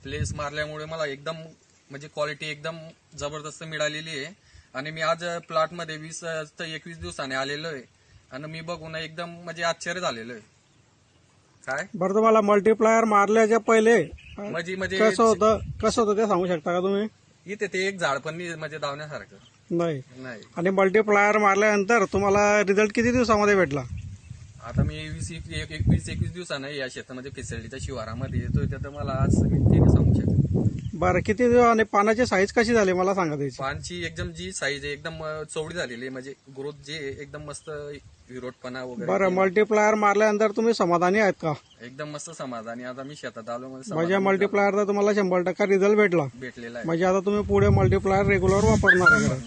Place मारल्यामुळे मला एकदम म्हणजे क्वालिटी एकदम जबरदस्त मिळालेली आहे. आणि मी आज प्लॉटमध्ये 20 ते 21 दिवसाने आलेलो आहे आणि मी बघून एकदम म्हणजे आश्चर्य झालेलो आहे. काय बरं, तुम्हाला मल्टीप्लायर मारल्याच्या पहिले म्हणजे कसं होतं ते सांगू शकता का तुम्ही? इथे ते एक झाड पण नाही म्हणजे धावण्यासारखं नाही. नाही. आणि मल्टीप्लायर मारल्यानंतर तुम्हाला रिझल्ट किती दिवसामध्ये भेटला? आता मी 21 दिवसानं या शेतामध्ये फिसळलीच्या शिवारामध्ये येतोय, तर मला आज मी ते सांगू शकतो. बरं, किती दिवस आणि पानाची साईज कशी झाली मला सांगा त्याची? पानची एकदम जी साईज आहे एकदम चौडी झालेली आहे, म्हणजे ग्रोथ जे आहे, एकदम मस्त विरोटपणा वगैरे. बरं, मल्टीप्लायर मारल्यानंतर तुम्ही समाधानी आहेत का? एकदम मस्त समाधानी. आता मी शेतात आलो म्हणजे मल्टीप्लायरचा तुम्हाला 100% रिझल्ट भेटला. भेटलेला आहे. म्हणजे आता तुम्ही पुढे मल्टीप्लायर रेग्युलर वापरणार आहे.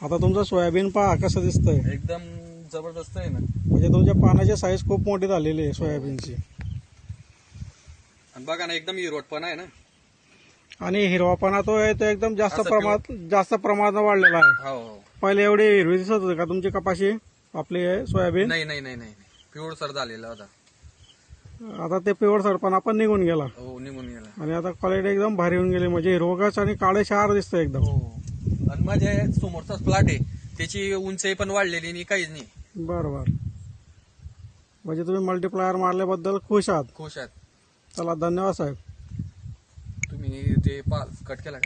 आता तुमचं सोयाबीन पहा कसं दिसतंय. एकदम जबरदस्त आहे ना. म्हणजे तुमच्या पानाची साईज खूप मोठी झालेली आहे सोयाबीनची. आणि बघा ना, एकदम विरोटपणा आहे ना. आणि हिरवापणा तो आहे तो एकदम जास्त प्रमाणात वाढलेला आहे. हो. पहिले एवढी हिरवी दिसत होती का तुमची कपाशी आपली सोयाबीन? नाही पिवळसर झालेला होता. आता ते पिवळसरपणा पण निघून गेला. हो, निघून गेला. आणि आता क्वालिटी एकदम भारी होऊन गेली. म्हणजे हिरवगाच आणि काळे क्षार दिसतंय एकदम. हो. आणि माझ्या समोरचाच प्लॉट आहे, त्याची उंची पण वाढलेली नाही, काहीच नाही. बरोबर. म्हणजे तुम्ही मल्टीप्लायर मारल्याबद्दल खुश आहात? खुश आहेत. चला, धन्यवाद साहेब. तुम्ही ते कट केला का?